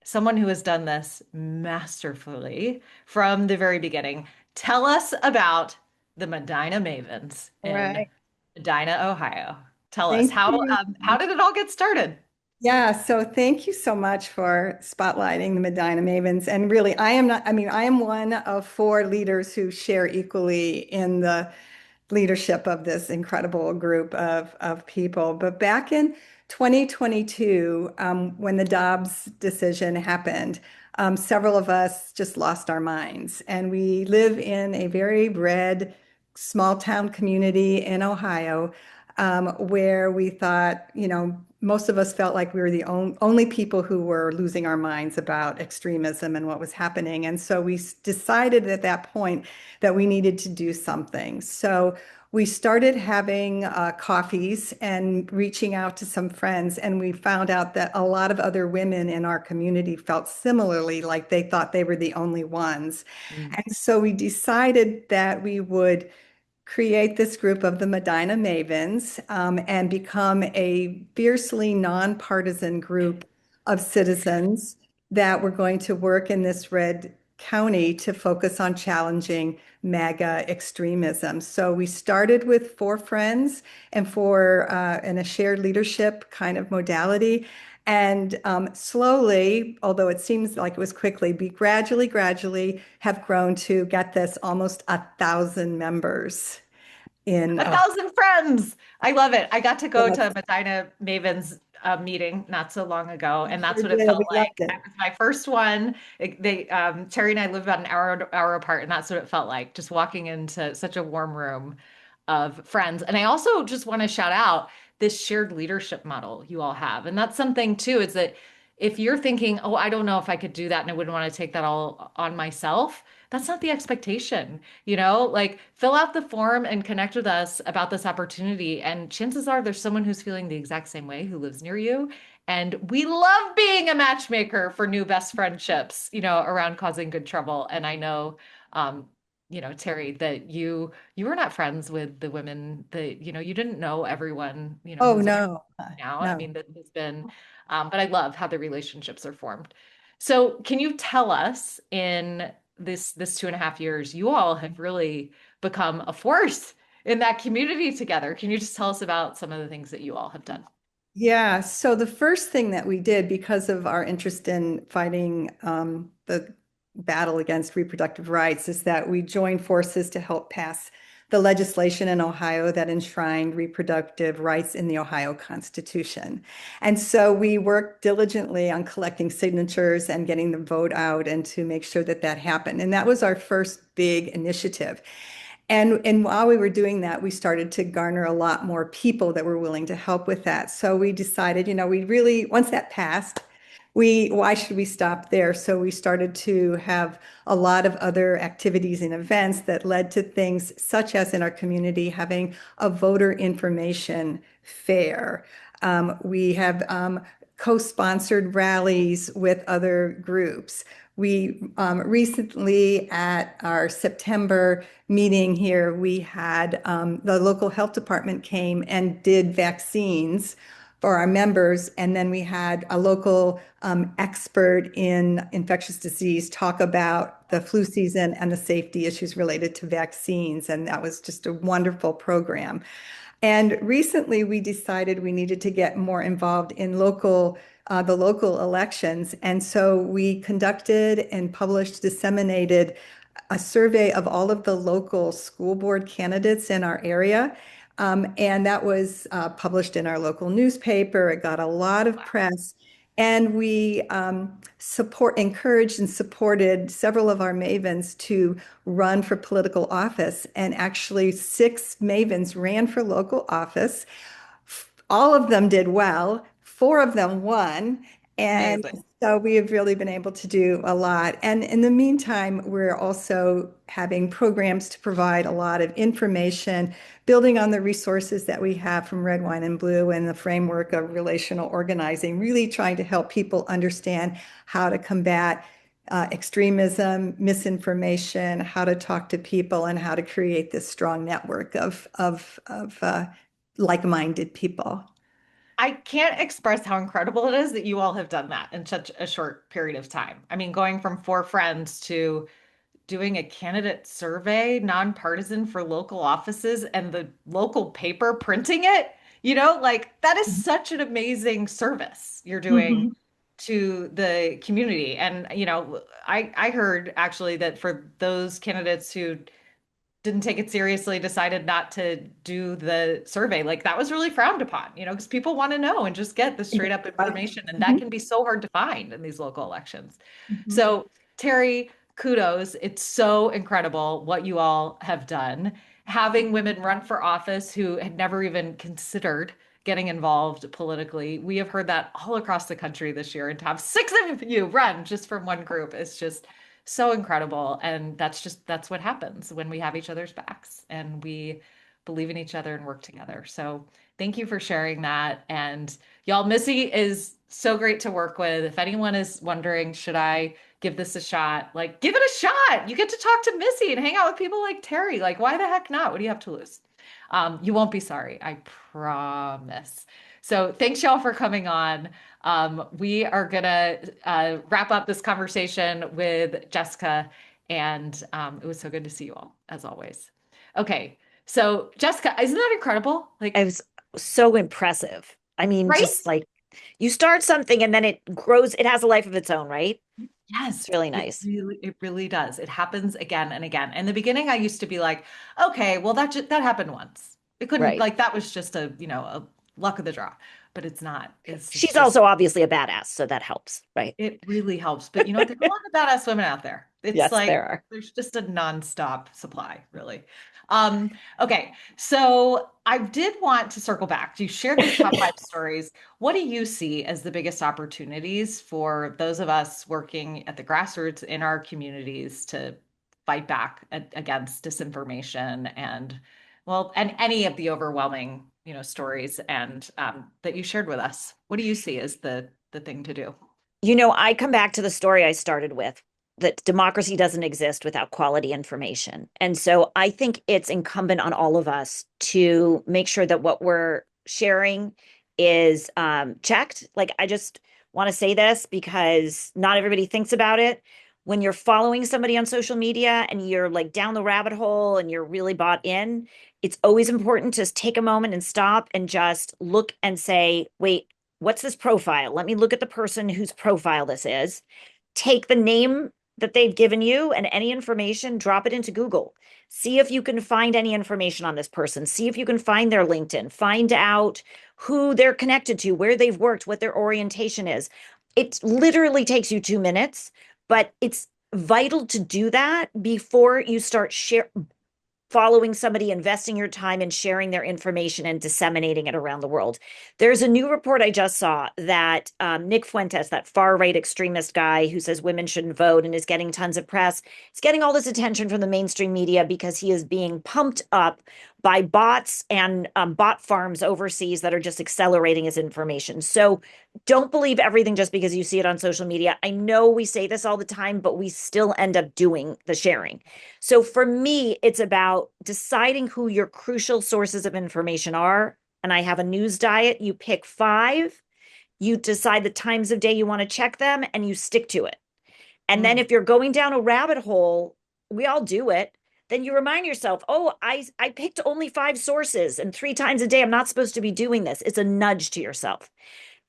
someone who has done this masterfully from the very beginning. Tell us about the Medina Mavens All in right. Medina, Ohio. Tell us Thank how you. how did it all get started? Yeah, so thank you so much for spotlighting the Medina Mavens. And really, I am one of 4 leaders who share equally in the leadership of this incredible group of people. But back in 2022, when the Dobbs decision happened, several of us just lost our minds. And we live in a very red, small town community in Ohio, where we thought, most of us felt like we were the only people who were losing our minds about extremism and what was happening. And so we decided at that point that we needed to do something. So we started having coffees and reaching out to some friends. And we found out that a lot of other women in our community felt similarly, like they thought they were the only ones. Mm. And so we decided that we would create this group of the Medina Mavens and become a fiercely nonpartisan group of citizens that were going to work in this red county to focus on challenging MAGA extremism. So we started with 4 friends and in a shared leadership kind of modality. And slowly, although it seems like it was quickly, we gradually have grown to get this almost 1,000 members in. A thousand friends. I love it. I got to go to Yes, Medina Maven's meeting not so long ago, we and that's sure what it did. felt We like. loved it. It was my first one. Terry and I live about an hour apart, and that's what it felt like, just walking into such a warm room of friends. And I also just want to shout out this shared leadership model you all have. And that's something too, is that if you're thinking, oh, I don't know if I could do that and I wouldn't want to take that all on myself, that's not the expectation. Like fill out the form and connect with us about this opportunity. And chances are there's someone who's feeling the exact same way who lives near you. And we love being a matchmaker for new best friendships, around causing good trouble. And I know, um, Terry, that you were not friends with the women that, you didn't know everyone, Oh, who's around no, now. I no. mean, this has been, but I love how the relationships are formed. So can you tell us in this 2.5 years, you all have really become a force in that community together. Can you just tell us about some of the things that you all have done? Yeah, so the first thing that we did because of our interest in fighting the battle against reproductive rights is that we joined forces to help pass the legislation in Ohio that enshrined reproductive rights in the Ohio Constitution. And so we worked diligently on collecting signatures and getting the vote out and to make sure that that happened. And that was our first big initiative. And while we were doing that, we started to garner a lot more people that were willing to help with that. So we decided, we really, once that passed, why should we stop there? So we started to have a lot of other activities and events that led to things such as in our community having a voter information fair. We have co-sponsored rallies with other groups. We recently at our September meeting here, we had the local health department came and did vaccines for our members. And then we had a local expert in infectious disease talk about the flu season and the safety issues related to vaccines. And that was just a wonderful program. And recently we decided we needed to get more involved in the local elections. And so we conducted and published, disseminated a survey of all of the local school board candidates in our area. And that was published in our local newspaper. It got a lot of press. And we encouraged and supported several of our mavens to run for political office. And actually, 6 mavens ran for local office. All of them did well. 4 of them won. And Amazing. so we have really been able to do a lot. And in the meantime, we're also having programs to provide a lot of information, building on the resources that we have from Red, Wine, and Blue and the framework of relational organizing, really trying to help people understand how to combat extremism, misinformation, how to talk to people, and how to create this strong network of like-minded people. I can't express how incredible it is that you all have done that in such a short period of time. I mean, going from 4 friends to doing a candidate survey, nonpartisan for local offices, and the local paper printing it, like that is such an amazing service you're doing Mhm. to the community. And, I heard actually that for those candidates who didn't take it seriously, decided not to do the survey. Like that was really frowned upon, because people want to know and just get the straight up Right. information. And that Mhm. can be so hard to find in these local elections. Mhm. So, Terry, kudos. It's so incredible what you all have done. Having women run for office who had never even considered getting involved politically. We have heard that all across the country this year, and to have six of you run just from one group is just so incredible. And that's what happens when we have each other's backs and we believe in each other and work together. So thank you for sharing that. And y'all, Missy is so great to work with. If anyone is wondering, should I give this a shot? Like, give it a shot. You get to talk to Missy and hang out with people like Terry. Like, why the heck not? What do you have to lose? You won't be sorry, I promise. So thanks y'all for coming on. We are gonna wrap up this conversation with Jessica, and it was so good to see you all, as always. Okay, so Jessica, isn't that incredible? It Like, was so impressive. I mean, right? just like you start something and then it grows, it has a life of its own, right? It's Yes, really nice. it really does. It happens again and again. In the beginning, I used to be like, okay, well that happened once. It couldn't Right. like that was just a luck of the draw, but it's not. It's She's just also obviously a badass, so that helps, right? it really helps. But you know what? There's a lot of badass women out there. It's Yes, like there are. there's just a nonstop supply, really. Okay, so I did want to circle back. You shared your top five stories. What do you see as the biggest opportunities for those of us working at the grassroots in our communities to fight back against disinformation and, well, and any of the overwhelming, stories and that you shared with us? What do you see as the thing to do? I come back to the story I started with that democracy doesn't exist without quality information. And so I think it's incumbent on all of us to make sure that what we're sharing is checked. Like, I just want to say this because not everybody thinks about it. When you're following somebody on social media and you're like down the rabbit hole and you're really bought in, it's always important to take a moment and stop and just look and say, wait, what's this profile? Let me look at the person whose profile this is. Take the name that they've given you and any information, drop it into Google. See if you can find any information on this person. See if you can find their LinkedIn. Find out who they're connected to, where they've worked, what their orientation is. It literally takes you 2 minutes, but it's vital to do that before you start following somebody, investing your time and sharing their information and disseminating it around the world. There's a new report I just saw that Nick Fuentes, that far right extremist guy who says women shouldn't vote and is getting tons of press, is getting all this attention from the mainstream media because he is being pumped up by bots and bot farms overseas that are just accelerating his information. So don't believe everything just because you see it on social media. I know we say this all the time, but we still end up doing the sharing. So for me, it's about deciding who your crucial sources of information are. And I have a news diet. You pick five, you decide the times of day you want to check them, and you stick to it. And then Mm, if you're going down a rabbit hole, we all do it. Then you remind yourself, oh, I picked only five sources, and 3 times a day I'm not supposed to be doing this. It's a nudge to yourself.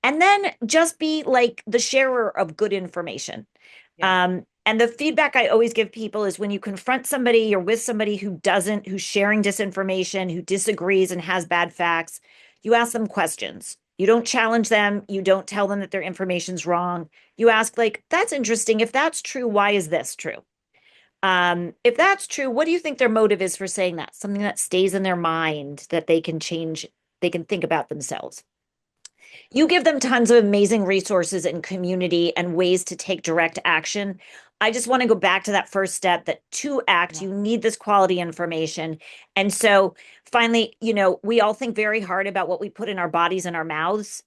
And then just be like the sharer of good information. yeah. And the feedback I always give people is when you confront somebody, you're with somebody who's sharing disinformation, who disagrees and has bad facts, you ask them questions. You don't challenge them. You don't tell them that their information's wrong. You ask, like, that's interesting. If that's true, why is this true? If that's true, what do you think their motive is for saying that? Something that stays in their mind that they can change, they can think about themselves. You give them tons of amazing resources and community and ways to take direct action. I just want to go back to that first step that to act, Yeah. you need this quality information. And so finally, we all think very hard about what we put in our bodies and our mouths.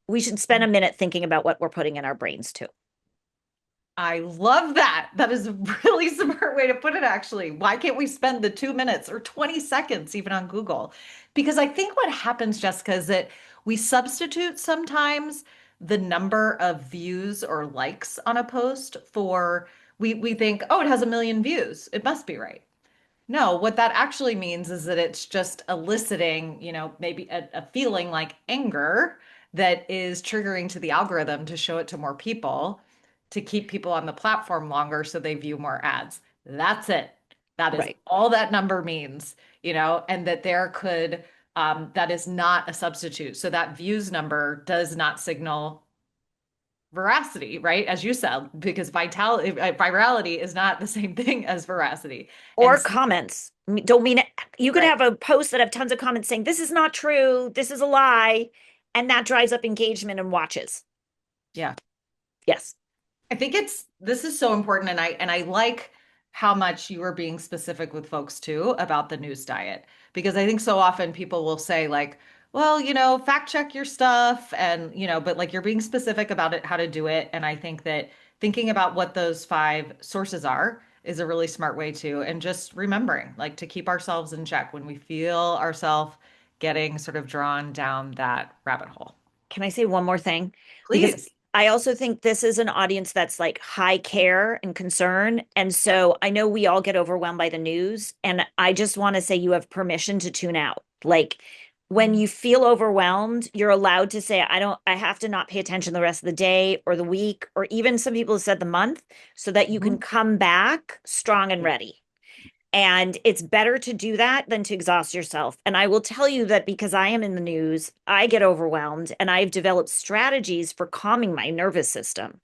We should spend a minute thinking about what we're putting in our brains too. I love that. That is a really smart way to put it, actually. Why can't we spend the 2 minutes or 20 seconds even on Google? Because I think what happens, Jessica, is that we substitute sometimes the number of views or likes on a post for we think, oh, it has 1 million views. It must be right. No, what that actually means is that it's just eliciting, maybe a feeling like anger that is triggering to the algorithm to show it to more people, to keep people on the platform longer so they view more ads. That's it. That is Right. all that number means, and that that is not a substitute. So that views number does not signal veracity, right? As you said, because vitality, virality is not the same thing as veracity. And Or comments. Don't mean it. You could right. have a post that have tons of comments saying, this is not true, this is a lie. And that drives up engagement and watches. Yeah. Yes. I think this is so important, and I like how much you are being specific with folks too about the news diet, because I think so often people will say like, well, fact check your stuff, and but like you're being specific about it, how to do it. And I think that thinking about what those five sources are is a really smart way too, and just remembering like to keep ourselves in check when we feel ourselves getting sort of drawn down that rabbit hole. Can I say one more thing? Because Please. I also think this is an audience that's like high care and concern. And so I know we all get overwhelmed by the news. And I just want to say you have permission to tune out. Like when you feel overwhelmed, you're allowed to say, I have to not pay attention the rest of the day or the week, or even some people have said the month, so that you can Mhm. come back strong and ready. And it's better to do that than to exhaust yourself. And I will tell you that because I am in the news, I get overwhelmed and I've developed strategies for calming my nervous system.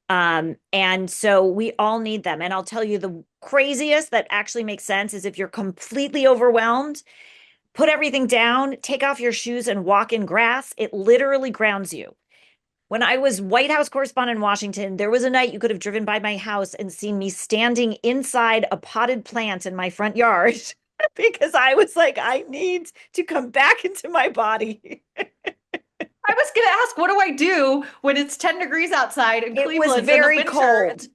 And so we all need them. And I'll tell you the craziest that actually makes sense is if you're completely overwhelmed, put everything down, take off your shoes and walk in grass. It literally grounds you. When I was White House correspondent in Washington, there was a night you could have driven by my house and seen me standing inside a potted plant in my front yard because I was like, I need to come back into my body. I was going to ask, what do I do when it's 10 degrees outside in It was Cleveland in the very winter? cold,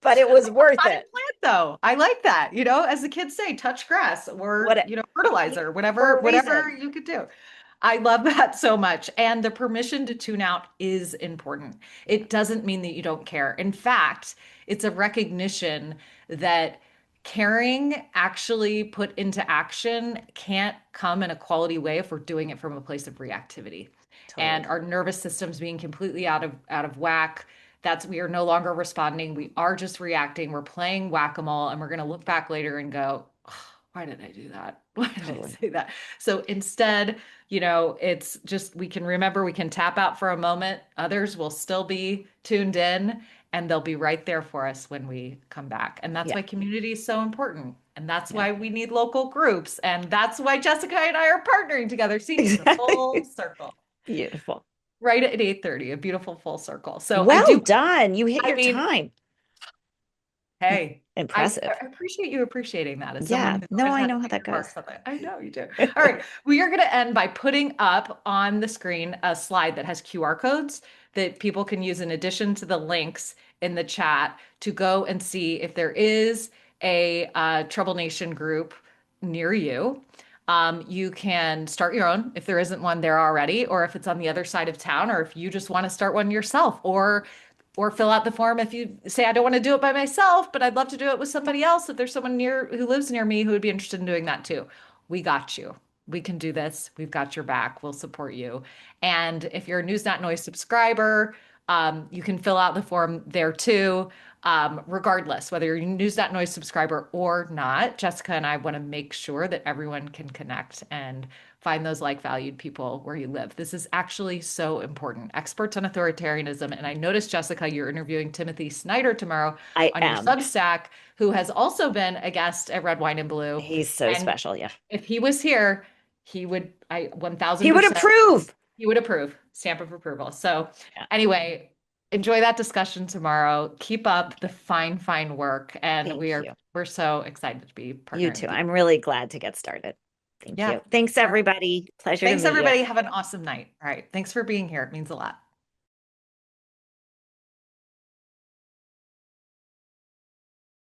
but it was worth Potted it. plant, though. I like that. As the kids say, touch grass or, What fertilizer, for a whatever reason. you could do. I love that so much. And the permission to tune out is important. It doesn't mean that you don't care. In fact, it's a recognition that caring actually put into action can't come in a quality way if we're doing it from a place of reactivity. And Totally. our nervous systems being completely out of whack, that's we are no longer responding. We are just reacting. We're playing whack-a-mole, and we're going to look back later and go, "Oh, why did I do that? Why did I Totally. say that?" So instead, it's just we can remember we can tap out for a moment. Others will still be tuned in, and they'll be right there for us when we come back. And that's Yeah. why community is so important. And that's Yeah. why we need local groups. And that's why Jessica and I are partnering together. See, the full Exactly. circle. Beautiful. Right at 8:30, a beautiful full circle. So Well done. You hit I your mean, time. hey, I Impressive. appreciate you appreciating that as someone Yeah. who's No, always I had to know how make that your mark goes. on that. I know you do. All right, we are going to end by putting up on the screen a slide that has QR codes that people can use in addition to the links in the chat to go and see if there is a Trouble Nation group near you. You can start your own if there isn't one there already, or if it's on the other side of town, or if you just want to start one yourself, or fill out the form if you say, I don't want to do it by myself, but I'd love to do it with somebody else. If there's someone near who lives near me who would be interested in doing that too, we got you. We can do this. We've got your back. We'll support you. And if you're a News Not Noise subscriber, you can fill out the form there too. Regardless, whether you're a News Not Noise subscriber or not, Jessica and I want to make sure that everyone can connect and find those like valued people where you live. This is actually so important. Experts on authoritarianism. And I noticed, Jessica, you're interviewing Timothy Snyder tomorrow I on your am. Substack, who has also been a guest at Red Wine and Blue. He's so And special. Yeah. if he was here, I He would 1000% approve. he would approve, stamp of approval. So Yeah. anyway, enjoy that discussion tomorrow. Keep up the fine, fine work. And Thank you. we're so excited to be You partnering too. with you. I'm really glad to get started. Thank Yeah. you. Thanks, All right. everybody. Pleasure to Thanks, meet you. everybody. Have an awesome night. All right. Thanks for being here. It means a lot.